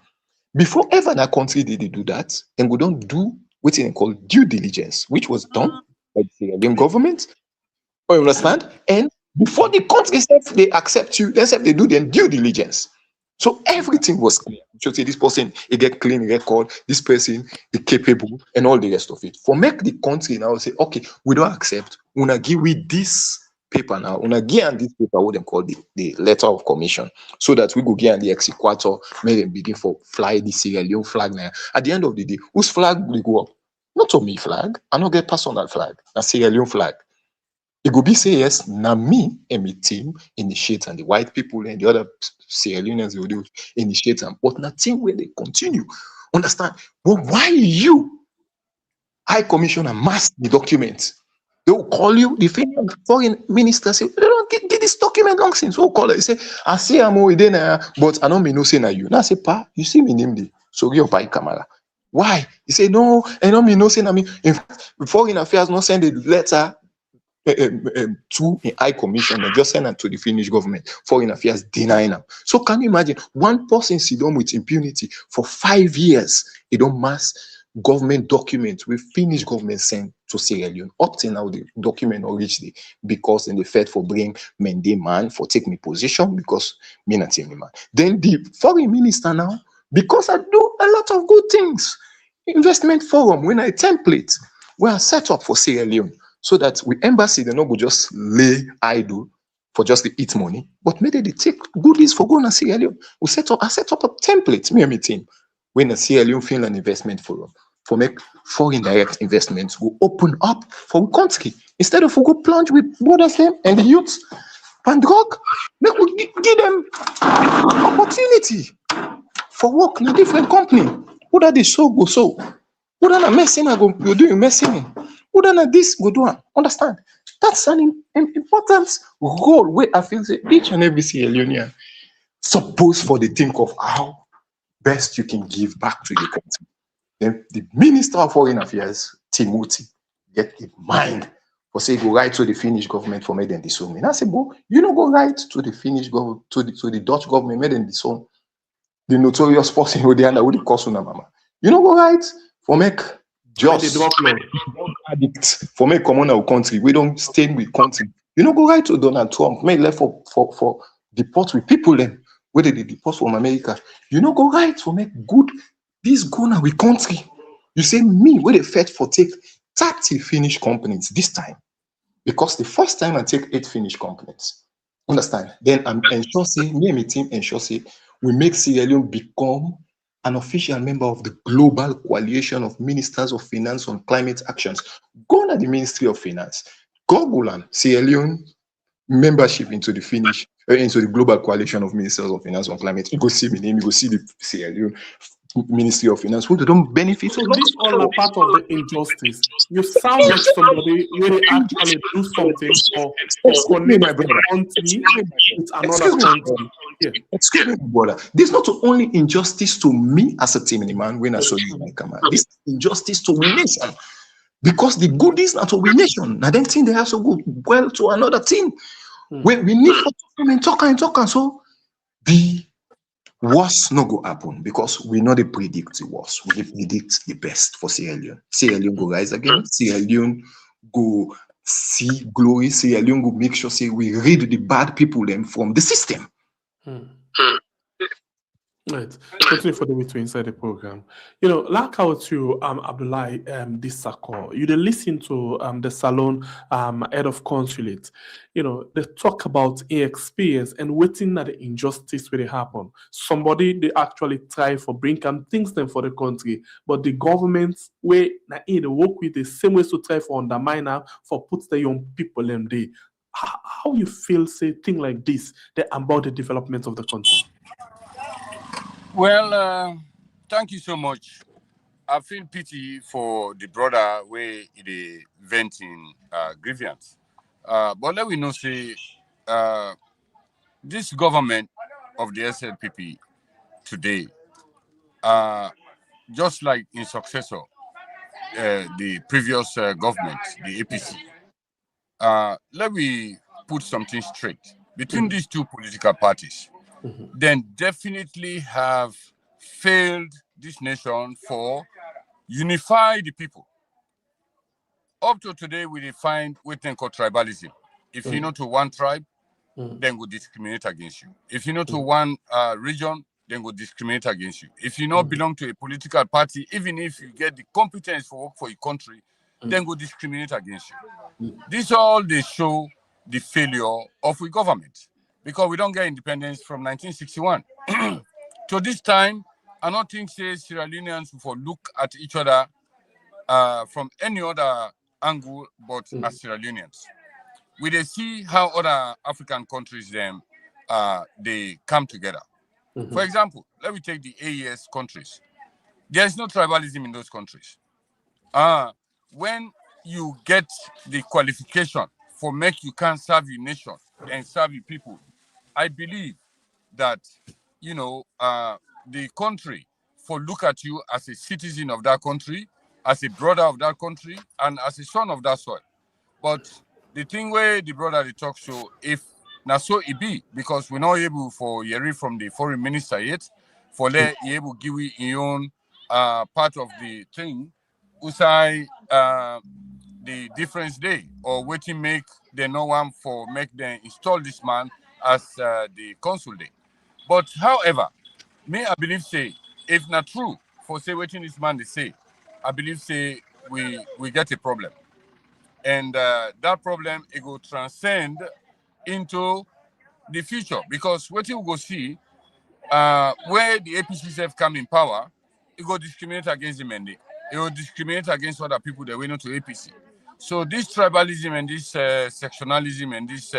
Before ever that country did they do that, and we don't do what they call due diligence, which was done by the Sierra Leone government. You understand? And before the country says they accept you, they do their due diligence. So everything was clear. So say this person he get clean record, this person is capable, and all the rest of it. For make the country now say, okay, we don't accept. We gonna give we this paper now. We gonna give this paper what they call the letter of commission, so that we go get the exequator, make them begin for fly the Sierra Leone flag now. At the end of the day, whose flag will go up? Not to me flag. I don't get personal flag. A Sierra Leone flag. It could be say yes, now me and my team initiate, and the white people and the other Sierra Leoneans will do initiate them, but nothing where they continue. Understand? But why you, High Commissioner, mask the document? They will call you, the foreign minister say, they don't get this document long since. So call it, say, I see I'm already there, but I don't mean no say na you. Now I say, pa, you see me name the so you buy camera. Why? He say, no, I don't mean no say na me. In foreign affairs not send a letter to a High Commission and just send them to the Finnish government. Foreign affairs denying them. So can you imagine one person sit down with impunity for 5 years? They don't mass government documents with Finnish government sent to Sierra Leone. Up till now, the document not reach the because in the Fed for bring Mende man for take me position because me not take me man. Then the foreign minister now, because I do a lot of good things. Investment forum when I template we are set up for Sierra Leone. So that we embassy, they not go just lay idle for just the eat money, but maybe they take goodies for going to Sierra Leone. I set up a template, me and my team, when the Sierra Leone Finland Investment Forum for make foreign direct investments will open up for country. Instead of go plunge with brothers them and the youths and drug, make we give them opportunity for work in a different company. Who that they so go so? Who that messing I go doing messing? Who done this go do? Understand? That's an important role where I feel say each and every Sierra Leonean supposed for the think of how best you can give back to the country. Then the Minister of Foreign Affairs, Timothy, get in mind for say go right to the Finnish government for make them disown me. And I say, go, you know, go right to the Finnish government, to the Dutch government, make them disown the notorious person who they under with the cost mama. You know, go right for make just addict for make come on our country. We don't stay with country. You know, go right to Donald Trump, make left for deport with people then, whether they deport from America. You know, go right for make good this go now with country. You say me, where they fed for take 30 Finnish companies this time. Because the first time I take 8 Finnish companies, Understand? Then I'm ensure say me and my team ensure say we make Sierra Leone become an official member of the Global Coalition of Ministers of Finance on Climate Actions. Go to the Ministry of Finance, Google and Sierra Leone membership into the into the Global Coalition of Ministers of Finance on Climate. You go see my name, you go see the Sierra Leone Ministry of Finance, who they don't benefit So a lot. this all a part of the injustice. You sound like somebody where they actually do something for Excuse me, connect my the brother. country with another Excuse me, my brother. country. Yeah. Excuse me, brother. This not only injustice to me as a team man when I saw you like man. This injustice to we nation. Because the goodies not to we nation. Now them thing they have so good well to another team. When we need to talk and talk and so the worst no go happen because we know they predict the worst. We dey predict the best for Sierra Leone. Sierra Leone go rise again. Sierra Leone go see glory. Sierra Leone go make sure say we rid the bad people them from the system. Right. Totally for the way to inside the program. You know, like how to Abdullah this circle, you dey listen to the Salon head of Consolidate. You know, they talk about experience and waiting that the injustice will happen. Somebody they actually try for bring things them for the country, but the government way they work with the same ways to try for undermine her for put the young people in there. How you feel say thing like this about the development of the country? Well, thank you so much. I feel pity for the brother where they venting grievance. But let we know say this government of the SLPP today, just like in successor, the previous government, the APC, let me put something straight. Between these two political parties, then definitely have failed this nation for unify the people. Up to today, we define what they call tribalism. If you know to one tribe, then will discriminate against you. If you know to one region, then will discriminate against you. If you not belong to a political party, even if you get the competence for work for your country, then will discriminate against you. This all they show the failure of the government because we don't get independence from 1961. To this time, I don't think say Sierra Leoneans will look at each other from any other angle but as Sierra Leoneans. We they see how other African countries them they come together. For example, let me take the AES countries. There is no tribalism in those countries. When you get the qualification for make you can serve your nation and serve your people, I believe that the country for look at you as a citizen of that country, as a brother of that country, and as a son of that soil. But the thing where the brother they talk so if now so it be because we're not able for Yeri from the foreign minister yet for let you able give we your own part of the thing usai the difference day or waiting make the no one for make them install this man as the consulate. But however, me I believe say if not true for say waiting this man they say, I believe say we get a problem. And that problem it will transcend into the future because what you go see where the APCs have come in power, it will discriminate against the mandate. It will discriminate against other people that went into APC. So this tribalism and this sectionalism and this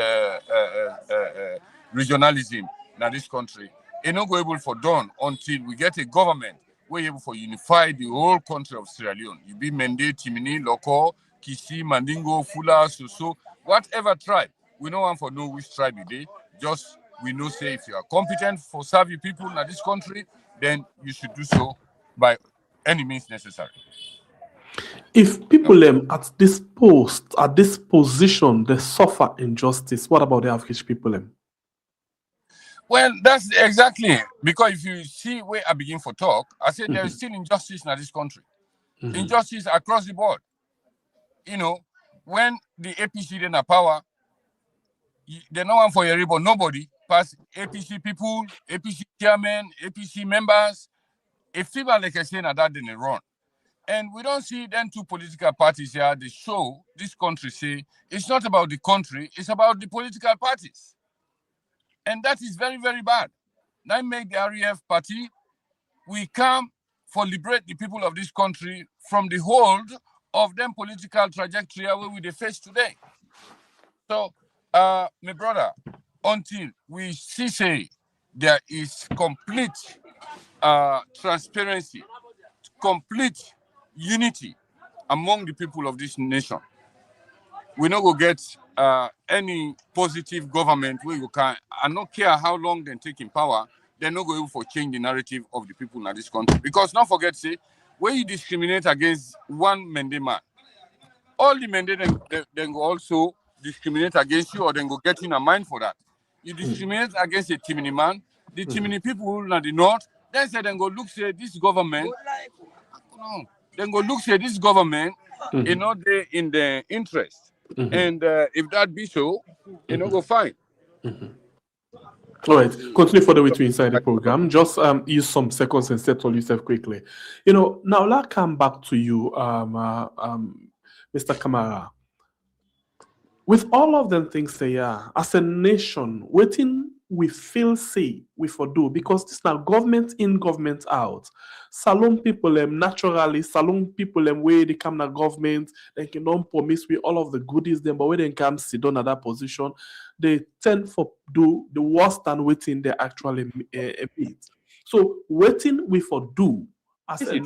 regionalism in this country, it not go able for done until we get a government where able for unify the whole country of Sierra Leone. You be Mende, Timini, Loko, Kisi, Mandingo, Fula, Soso, whatever tribe. We don't want for know which tribe you did. Just we know say if you are competent for serving people in this country, then you should do so by any means necessary. If people at this post, at this position, they suffer injustice, what about the average people? Well, that's exactly because if you see where I begin for talk, I said there is still injustice in this country. Injustice across the board. You know, when the APC then have power, there's no one for your but nobody pass APC people, APC chairmen, APC members. If people like I say that then they run. And we don't see then two political parties here. They show this country say it's not about the country, it's about the political parties. And that is very, very bad. Now make the REF party, we come for liberate the people of this country from the hold of them political trajectory where we face today. So, my brother, until we see say there is complete transparency, complete unity among the people of this nation, we not go get any positive government where you can, I don't care how long they take in power, they're not going for change the narrative of the people in this country. Because don't forget, say, when you discriminate against one Mende man, all the Mende then go also discriminate against you, or then go get in a mind for that. You discriminate against a Timini man, the Timini people in the north, then say then go look say this government, no, then go look say this government is not there in the interest. And if that be so, you know, go fine. All right, continue further with you inside the program. Just use some seconds and settle yourself quickly. You know, now let's come back to you, Mr. Kamara. With all of them things they are, as a nation, waiting we feel say we for do, because this now government in, government out. Salon people naturally, salon people where they come to government, they can don't promise we all of the goodies them, but when they come sit down at that position, they tend for do the worst than waiting they actually meet. So waiting we for do as a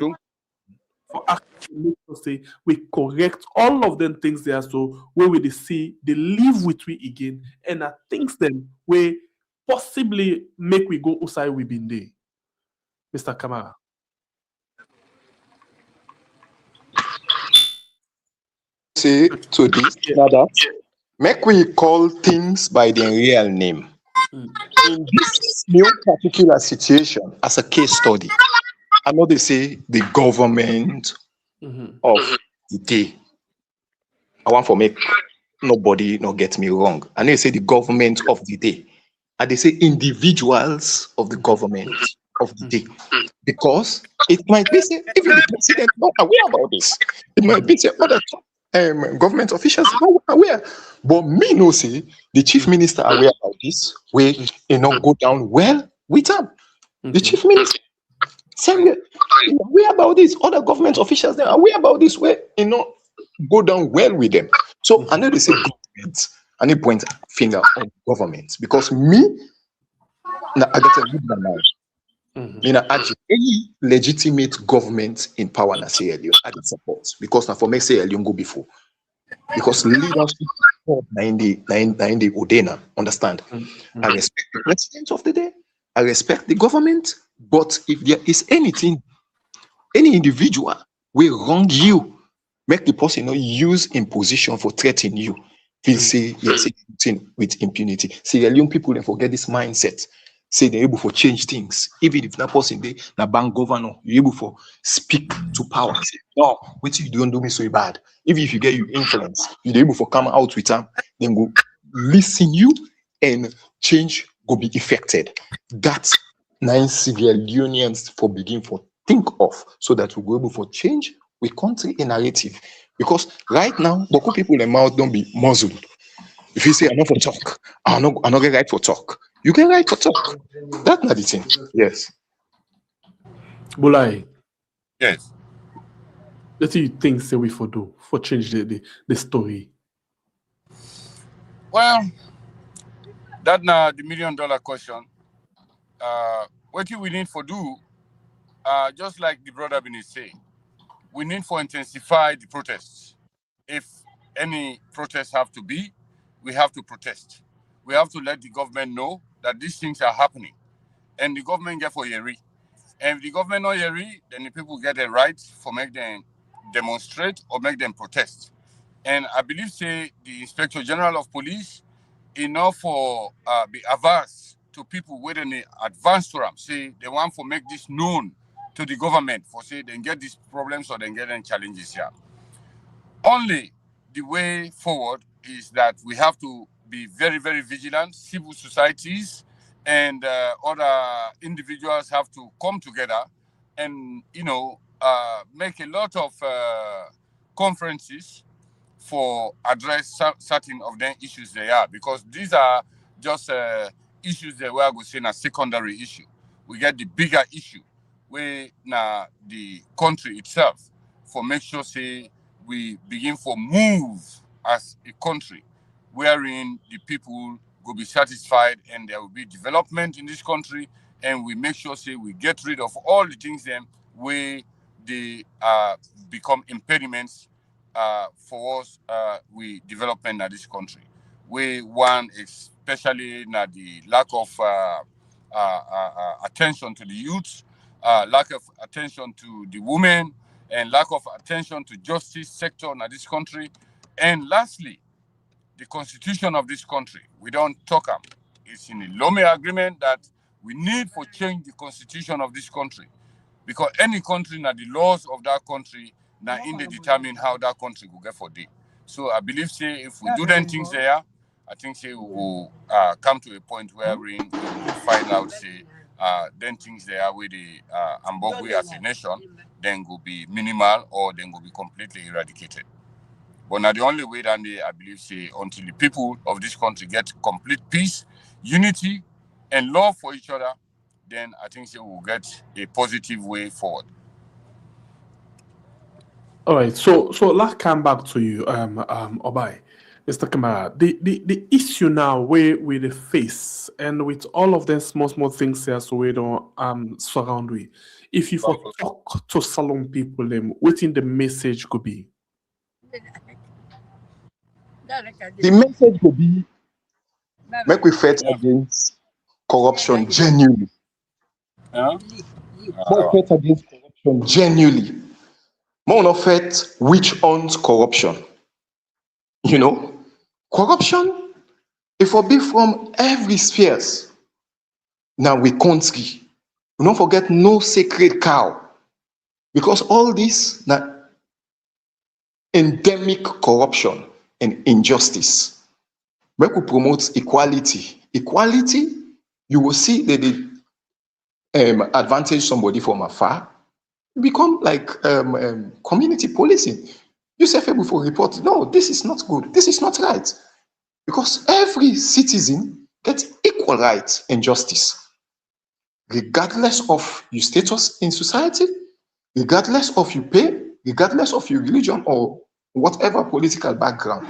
for actually say we correct all of them things there, so where we see they live with we again, and I things them where possibly make we go outside we been there. Mr. Kamara. Say to this, that make we call things by their real name. In this new particular situation, as a case study, I know they say the government of the day. I want to make nobody not get me wrong. I know they say the government of the day. And they say individuals of the government of the day. Because it might be say, even the president not aware about this. It might be say other government officials not aware. But me no say the chief minister aware about this, where go down well with them. The chief minister saying aware about this. Other government officials they are aware about this, where go down well with them. So I know they say government, and they point finger on government, because me now I got a good man. Any legitimate government in power na say LEONE I did support, because now for me say LEONE go before, because leadership in the Odena, understand? I respect the president of the day, I respect the government, but if there is anything, any individual will wrong you, make the person not use imposition for threatening you, feel say yes with impunity. See, the young people then forget this mindset. Say they're able to change things. Even if that person they na bank governor, you're able to speak to power. Say, no, wait, you don't do me so bad. Even if you get your influence, you're able to come out with them, then go listen you, and change go be effected. That's nine civil unions for begin for think of, so that we go able for change we country a narrative. Because right now, beaucoup people in the mouth don't be muzzled. If you say I'm not for talk, I'm not get right for talk. You get right for talk. That's not the thing. Yes. Bulai. Yes. What do you think say we for do for change the story? Well, that's now the $1 million question. What do we need for do? Just like the brother been saying, we need for intensify the protests. If any protests have to be, we have to protest. We have to let the government know that these things are happening, and the government get for yeri. And if the government not yeri, then the people get the right for make them demonstrate or make them protest. And I believe say the Inspector General of Police enough for be averse to people where they advance to them. Say they want to make this known to the government for say they get these problems or they get any challenges here. Only the way forward is that we have to be very, very vigilant. Civil societies and other individuals have to come together and, make a lot of conferences for address certain of the issues they are, because these are just issues there where I go say na secondary issue. We get the bigger issue where na the country itself for make sure say we begin for move as a country wherein the people will be satisfied and there will be development in this country, and we make sure say we get rid of all the things them where they become impediments for us we development in this country. We one especially na the lack of attention to the youth, lack of attention to the women, and lack of attention to justice sector in this country. And lastly, the constitution of this country. We don't talk about. It's in the LOME agreement that we need for change the constitution of this country. Because any country, now the laws of that country, now in they determine how that country will get for day. So I believe, say, if we do them things there, I think, say, we will come to a point where we will find out, say, then things there where the Ambogwe as a nation, then will be minimal or then will be completely eradicated. But now the only way that they, I believe, say, until the people of this country get complete peace, unity, and love for each other, then I think say we'll get a positive way forward. All right, so let's come back to you, Obai, Mr. Kamara. The issue now where we the face and with all of them small things here, so we don't surround we. If you for talk to salon people, them within the message could be. The message will be make we fight against corruption genuinely. More fight against corruption genuinely. More not fight which owns corruption. You know, corruption, if we be from every spheres. Now we country. We don't forget no sacred cow. Because all this now endemic corruption and injustice. When we promote equality, you will see that they advantage somebody from afar, become like community policing. You say before report, no, this is not good, this is not right. Because every citizen gets equal rights and justice, regardless of your status in society, regardless of your pay, regardless of your religion or whatever political background.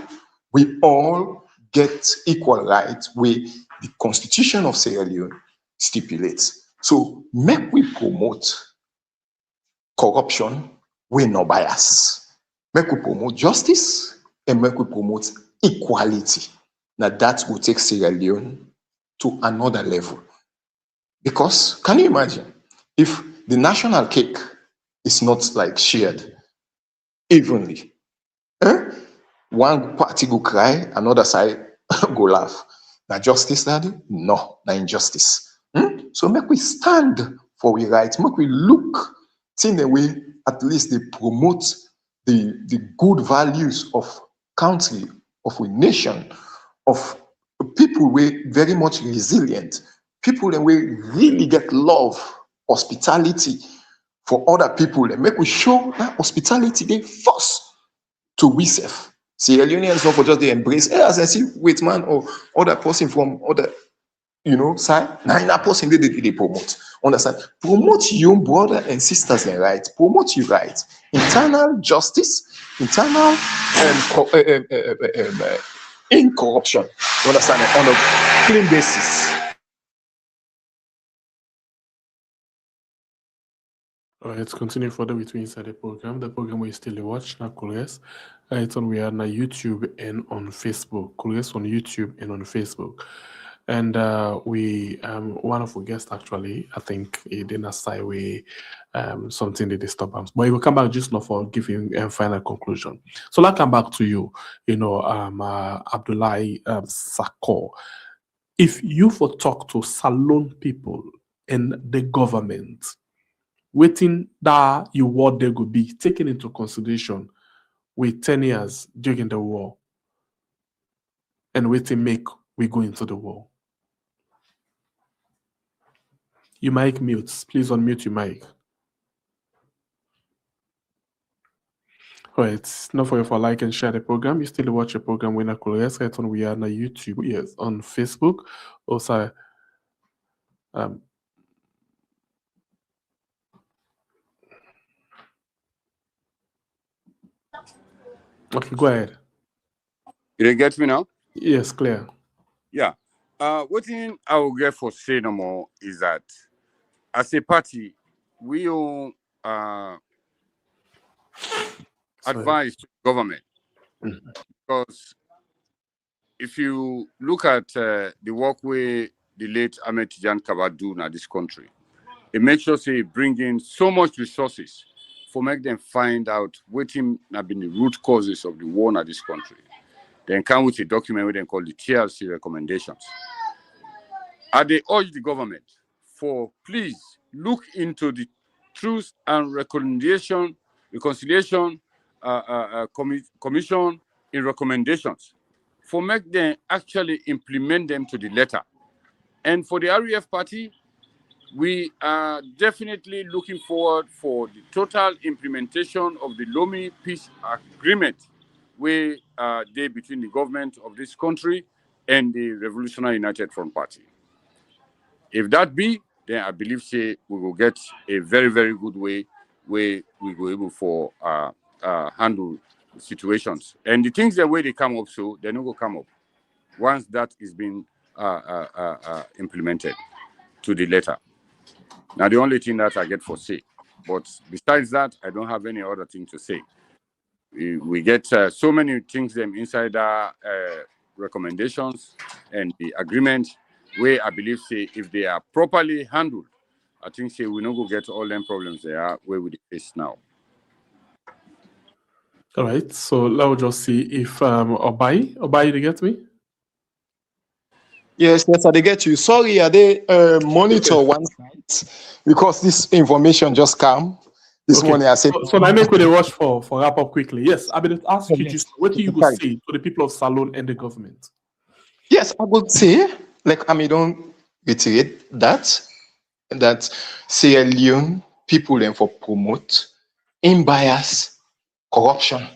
We all get equal rights where the Constitution of Sierra Leone stipulates. So make we promote corruption with no bias. Make we promote justice and make we promote equality. Now that will take Sierra Leone to another level. Because can you imagine if the national cake is not like shared evenly? One party go cry, another side go laugh. Now justice, daddy? No, na injustice. So make we stand for we right. Make we look in the way at least they promote the good values of country, of a nation, of people who very much resilient, people that we really get love, hospitality for other people, and make we show that hospitality they first to we self. Sierra Leoneans not for just they embrace, as I see with man or other person from other, side. Now that person they promote. Understand? Promote your brother and sisters and rights. Promote your rights. Internal justice, internal in corruption. You understand? On a clean basis. All right, let's continue further with me inside the program. The program we still watch now, Colores. It's on we are on YouTube and on Facebook. Colores on YouTube and on Facebook. And we one of our guests actually, I think he didn't say we something that disturb us. But he will come back just now for giving a final conclusion. So I'll come back to you, Abdullahi Sako. If you for talk to salon people in the government, waiting that you what they could be taken into consideration with 10 years during the war and waiting make we go into the war. Your mic mutes. Please unmute your mic. All right, not for you for like and share the program. You still watch the program when I call yes, right on we are on YouTube, yes, on Facebook. Also, Okay, go ahead. You didn't get me now? Yes, clear. Yeah. What thing I will get for say no more is that as a party, we all advise government, because if you look at the work where the late Ahmed Tijan Kaba do in this country, it makes sure say bring in so much resources for make them find out what have been the root causes of the war in this country. Then come with a document we then call the TLC recommendations. I they urge the government for please look into the Truth and Reconciliation Commission in recommendations for make them actually implement them to the letter. And for the REF party, we are definitely looking forward for the total implementation of the Lomé Peace Agreement where they between the government of this country and the Revolutionary United Front Party. If that be, then I believe say we will get a very, very good way where we will able for handle situations. And the things that way they come up, so they're not going to come up once that is being implemented to the letter. Now, the only thing that I get for say, but besides that, I don't have any other thing to say. We get so many things them inside our recommendations and the agreement where I believe say if they are properly handled, I think say we not go get all them problems they are where we face now. All right, so let's just see if Obai, you get me? Yes, I get you. Sorry, I they monitor one side because this information just come this morning. I said, so I make with a rush for wrap up quickly. Yes, I will ask you just what do you go say to the people of Salone and the government? Yes, I would say, like I mean, don't reiterate that Sierra Leone people then for promote unbiased corruption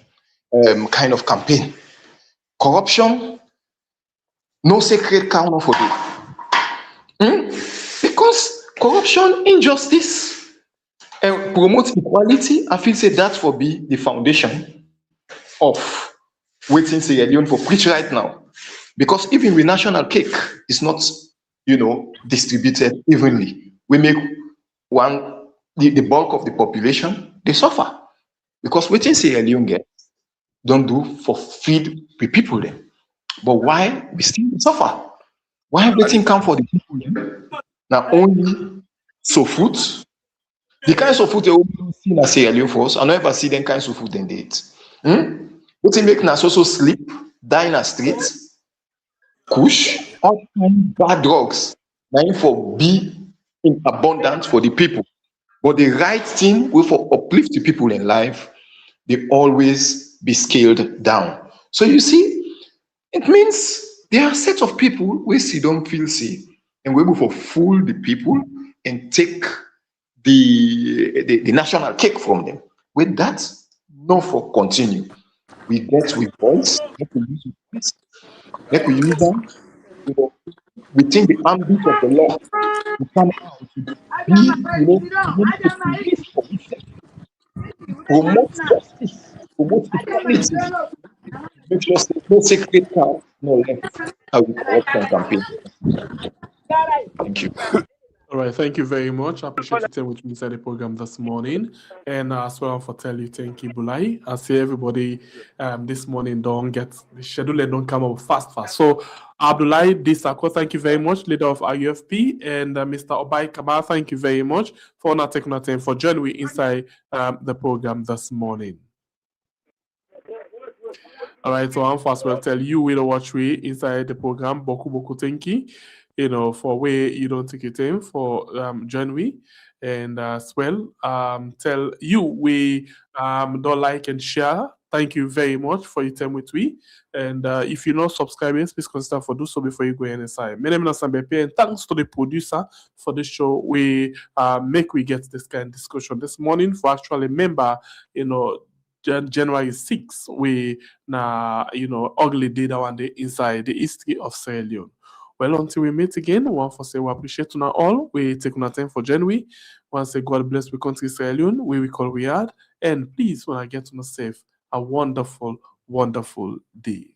kind of campaign. Corruption, no sacred cow for them. Because corruption, injustice, and promote equality, I feel say that will be the foundation of waiting Sierra Leone for preach right now. Because even with national cake, it's not, distributed evenly. We make the bulk of the population, they suffer. Because waiting Sierra Leone get, don't do for feed the people then. But why we still suffer? Why everything come for the people then? Now only so food. The kinds of food they only see in Sierra Leone for us, I never see them kinds of food then they eat. What they make us also sleep, die in the streets, kush, all kind of bad drugs. Now for be in abundance for the people. But the right thing will for uplift the people in life, they always be scaled down. So you see, it means there are sets of people where see don't feel safe and we're able to fool the people and take the national cake from them. With that, no for continue. We get with voice, let we use voice, let we use them, within the ambit of the law. We come out to be, promote justice, promote equality, make sure there's no sacred cow, no left. How we corruption campaign. Thank you. All right, thank you very much. I appreciate you taking with me inside the program this morning. And as well for tell you, thank you, Bulai. I see everybody this morning don't get the schedule and don't come up fast. So Abdullah Disako, thank you very much, leader of IUFP, and Mr. Obai Kaba, thank you very much for not taking the time for joining me inside the program this morning. All right, so I'm first will tell you will watch we inside the program. Boku thank you. For where you don't take your time for join we, and as well tell you we don't like and share. Thank you very much for your time with we, and if you're not subscribing, please consider for do so before you go inside. My name is Sambepe, and thanks to the producer for this show. We make we get this kind of discussion this morning for actually member, January 6th, we ugly data one day inside the history of Sierra Leone. Well, until we meet again, one for say we appreciate you all. We take una time for January. One say God bless we country Sierra Leone, we call we hard. And please, when I get to know safe, a wonderful, wonderful day.